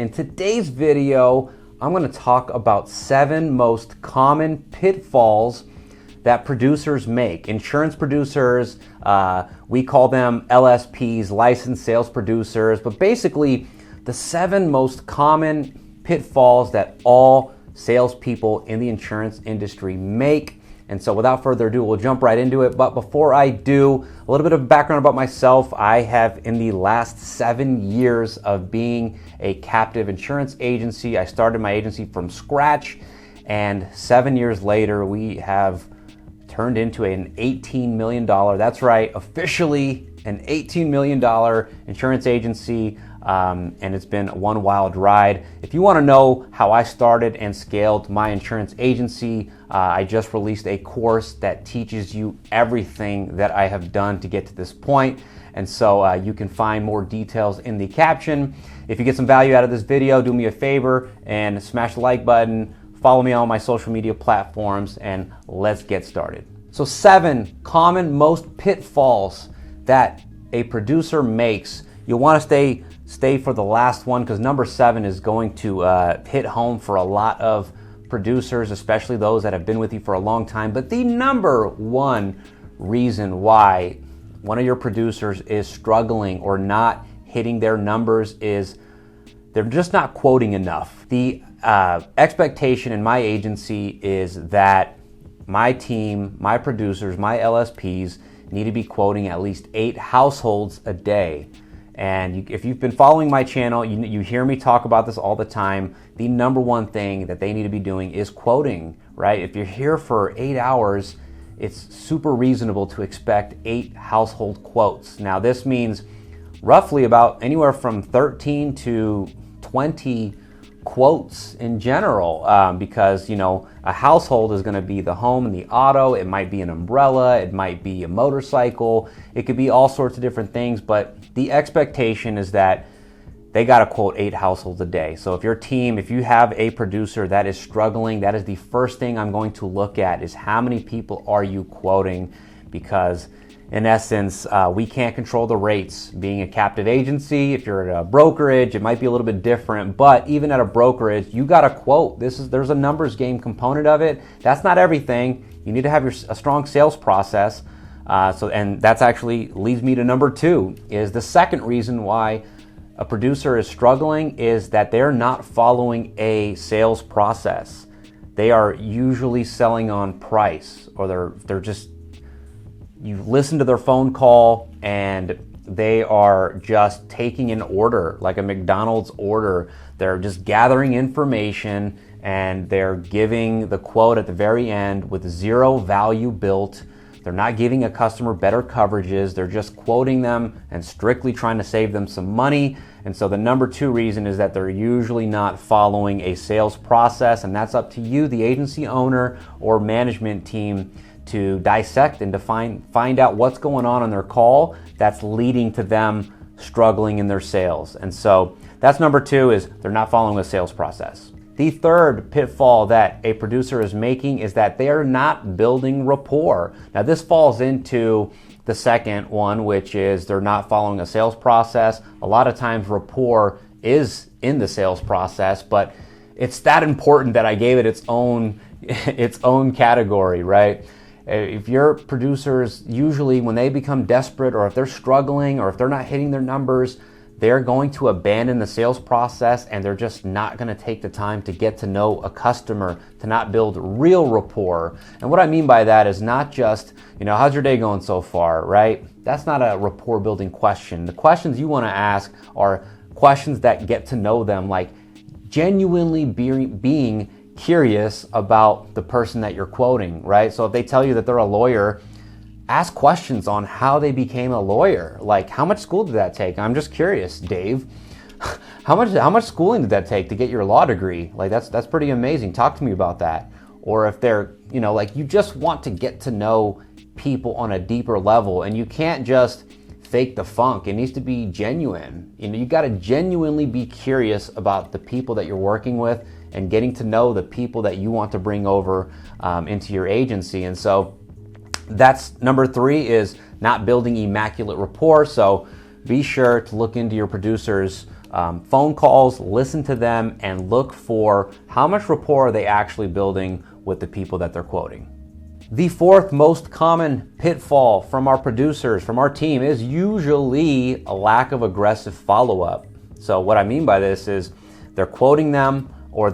In today's video, I'm going to talk about 7 most common pitfalls that producers make. Insurance producers, we call them LSPs, licensed sales producers, but basically the 7 most common pitfalls that all salespeople in the insurance industry make. And so without further ado, we'll jump right into it. But before I do, a little bit of background about myself. I have, in the last 7 years of being a captive insurance agency, I started my agency from scratch, and 7 years later, we have turned into an $18 million, that's right, officially an $18 million insurance agency. And it's been one wild ride. If you want to know how I started and scaled my insurance agency, I just released a course that teaches you everything that I have done to get to this point. And so you can find more details in the caption. If you get some value out of this video, do me a favor and smash the like button, follow me on my social media platforms, and let's get started. So 7 common most pitfalls that a producer makes. You'll want to stay for the last one, because number 7 is going to hit home for a lot of producers, especially those that have been with you for a long time. But the number 1 reason why one of your producers is struggling or not hitting their numbers is they're just not quoting enough. The expectation in my agency is that my team, my producers, my LSPs need to be quoting at least 8 households a day. And if you've been following my channel, you hear me talk about this all the time. The number 1 thing that they need to be doing is quoting, right? If you're here for 8 hours, it's super reasonable to expect 8 household quotes. Now, this means roughly about anywhere from 13 to 20 quotes in general, because a household is going to be the home and the auto. It might be an umbrella, it might be a motorcycle, it could be all sorts of different things, but the expectation is that they got to quote 8 households a day. So if you have a producer that is struggling, that is the first thing I'm going to look at, is how many people are you quoting? Because in essence, we can't control the rates. Being a captive agency, if you're at a brokerage, it might be a little bit different, but even at a brokerage, you got to quote. There's a numbers game component of it. That's not everything. You need to have a strong sales process. And that's actually leads me to number 2, is the second reason why a producer is struggling is that they're not following a sales process. They are usually selling on price, or they're just, you listen to their phone call and they are just taking an order, like a McDonald's order. They're just gathering information and they're giving the quote at the very end with 0 value built. They're not giving a customer better coverages. They're just quoting them and strictly trying to save them some money. And so the number 2 reason is that they're usually not following a sales process, and that's up to you, the agency owner or management team, to dissect and to find out what's going on their call that's leading to them struggling in their sales. And so that's number 2, is they're not following a sales process. The third pitfall that a producer is making is that they are not building rapport. Now, this falls into the second one, which is they're not following a sales process. A lot of times rapport is in the sales process, but it's that important that I gave it its own category, right? If your producers, usually when they become desperate, or if they're struggling, or if they're not hitting their numbers, they're going to abandon the sales process, and they're just not going to take the time to get to know a customer, to not build real rapport. And what I mean by that is not just, how's your day going so far, right? That's not a rapport building question. The questions you want to ask are questions that get to know them, like genuinely being curious about the person that you're quoting, right? So if they tell you that they're a lawyer, ask questions on how they became a lawyer. Like, how much school did that take? I'm just curious, Dave. How much schooling did that take to get your law degree? Like, that's pretty amazing. Talk to me about that. Or if they're, you just want to get to know people on a deeper level, and you can't just fake the funk. It needs to be genuine. You got to genuinely be curious about the people that you're working with and getting to know the people that you want to bring over into your agency. And so that's number 3, is not building immaculate rapport. So be sure to look into your producers' phone calls, listen to them, and look for how much rapport are they actually building with the people that they're quoting. The fourth most common pitfall from our producers, from our team, is usually a lack of aggressive follow-up. So what I mean by this is they're quoting them, or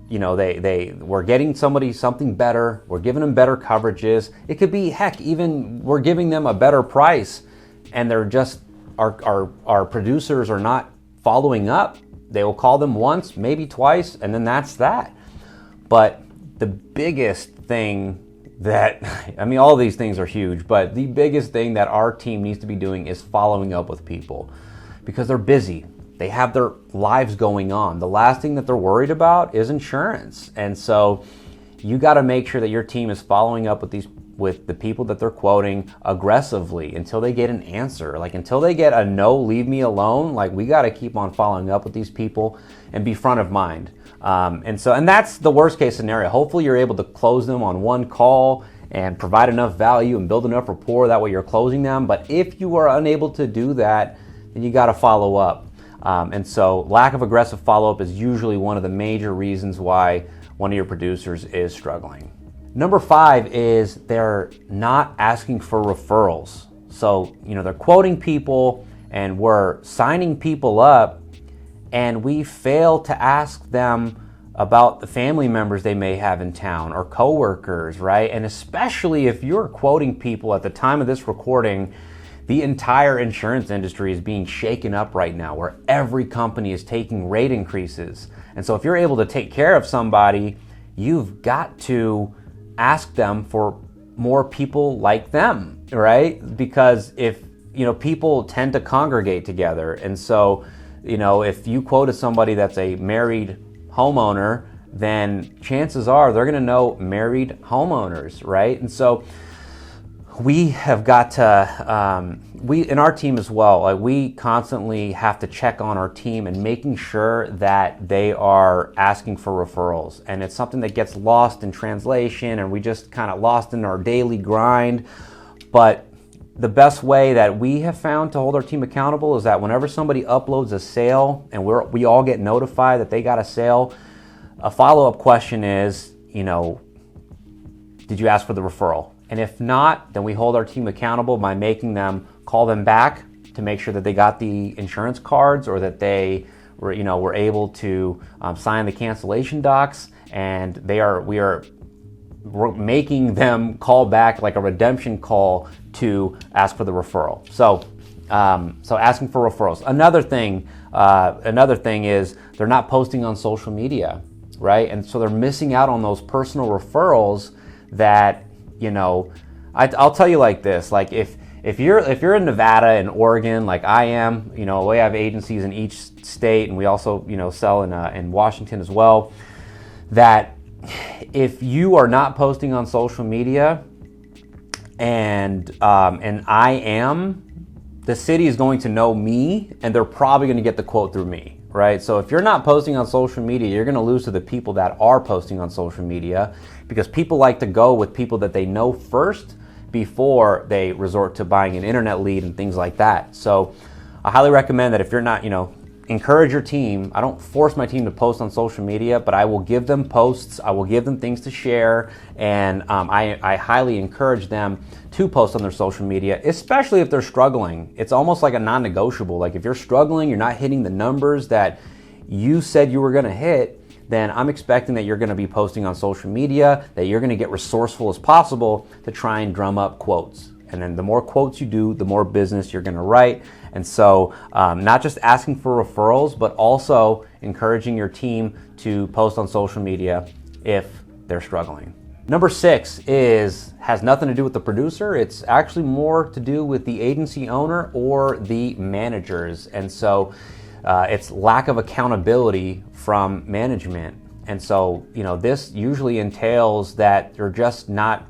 we're getting somebody something better, we're giving them better coverages. It could be, heck, even we're giving them a better price, and they're just, our producers are not following up. They will call them once, maybe twice, and then that's that. But the biggest thing all of these things are huge, but the biggest thing that our team needs to be doing is following up with people, because they're busy. They have their lives going on. The last thing that they're worried about is insurance. And so you got to make sure that your team is following up with the people that they're quoting aggressively until they get an answer. Like until they get a no, leave me alone, like we got to keep on following up with these people and be front of mind. And that's the worst case scenario. Hopefully you're able to close them on one call and provide enough value and build enough rapport. That way you're closing them. But if you are unable to do that, then you got to follow up. And so lack of aggressive follow-up is usually one of the major reasons why one of your producers is struggling. Number 5 is they're not asking for referrals. So, they're quoting people and we're signing people up, and we fail to ask them about the family members they may have in town or coworkers, right? And especially if you're quoting people at the time of this recording, the entire insurance industry is being shaken up right now, where every company is taking rate increases. And so if you're able to take care of somebody, you've got to ask them for more people like them, right? Because if, people tend to congregate together. And so, if you quoted somebody that's a married homeowner, then chances are they're going to know married homeowners, right? And so we have got to, in our team as well, we constantly have to check on our team and making sure that they are asking for referrals. And it's something that gets lost in translation, and we just kind of lost in our daily grind. But the best way that we have found to hold our team accountable is that whenever somebody uploads a sale and we all get notified that they got a sale, a follow-up question is, did you ask for the referral? And if not, then we hold our team accountable by making them call them back to make sure that they got the insurance cards, or that they were able to sign the cancellation docs, and we're making them call back like a redemption call to ask for the referral. So asking for referrals. Another thing is they're not posting on social media, right? And so they're missing out on those personal referrals that, I'll tell you like this, like if you're in Nevada and Oregon, like I am, we have agencies in each state, and we also, sell in Washington as well, that if you are not posting on social media and I am, the city is going to know me, and they're probably going to get the quote through me, right? So if you're not posting on social media, you're going to lose to the people that are posting on social media, because people like to go with people that they know first before they resort to buying an internet lead and things like that. So I highly recommend that if you're not, encourage your team. I don't force my team to post on social media, but I will give them posts. I will give them things to share, and I highly encourage them to post on their social media, especially if they're struggling. It's almost like a non-negotiable. Like if you're struggling, you're not hitting the numbers that you said you were going to hit, then I'm expecting that you're going to be posting on social media, that you're going to get resourceful as possible to try and drum up quotes. And then the more quotes you do, the more business you're going to write. And so not just asking for referrals, but also encouraging your team to post on social media if they're struggling. Number 6 has nothing to do with the producer. It's actually more to do with the agency owner or the managers. And so it's lack of accountability from management. And so, this usually entails that you're just not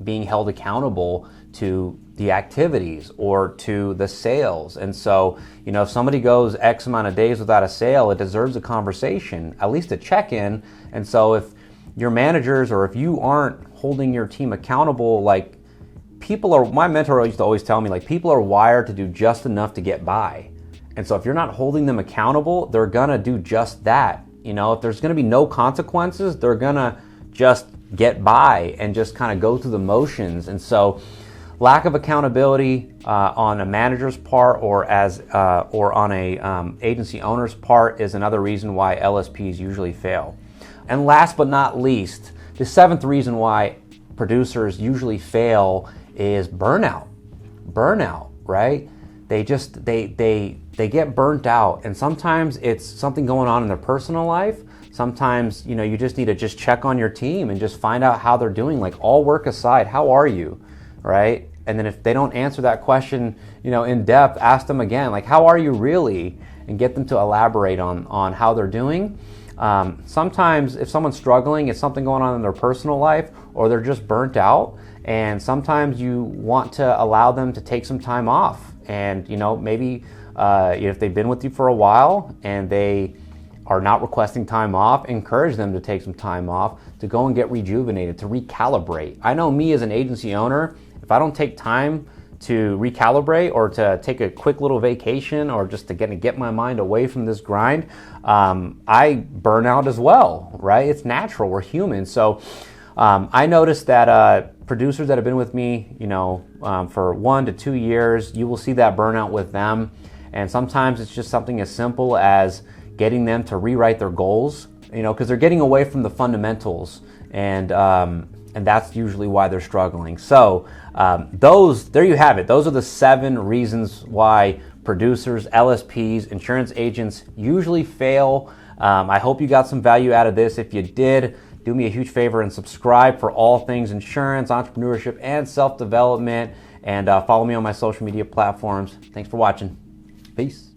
being held accountable to the activities or to the sales. And so, if somebody goes X amount of days without a sale, it deserves a conversation, at least a check-in. And so if your managers, or if you aren't holding your team accountable, like my mentor used to always tell me, like, people are wired to do just enough to get by. And so if you're not holding them accountable, they're gonna do just that. If there's gonna be no consequences, they're gonna just get by and just kind of go through the motions. And so lack of accountability on a manager's part or on a agency owner's part is another reason why LSPs usually fail. And last but not least, the seventh reason why producers usually fail is burnout. Burnout, right? They get burnt out, and sometimes it's something going on in their personal life. Sometimes, you just need to just check on your team and just find out how they're doing. Like, all work aside, how are you, right? And then if they don't answer that question, in depth, ask them again, like, how are you really? And get them to elaborate on how they're doing. Sometimes if someone's struggling, it's something going on in their personal life, or they're just burnt out. And sometimes you want to allow them to take some time off. And, maybe if they've been with you for a while and they are not requesting time off, encourage them to take some time off to go and get rejuvenated, to recalibrate. I know me as an agency owner, if I don't take time to recalibrate or to take a quick little vacation or just to get my mind away from this grind, I burn out as well, right? It's natural, we're human. So I noticed that producers that have been with me, for 1 to 2 years, you will see that burnout with them. And sometimes it's just something as simple as getting them to rewrite their goals, because they're getting away from the fundamentals, and that's usually why they're struggling. So there you have it. Those are the 7 reasons why producers, LSPs, insurance agents usually fail. I hope you got some value out of this. If you did, do me a huge favor and subscribe for all things insurance, entrepreneurship, and self-development, and follow me on my social media platforms. Thanks for watching. Peace.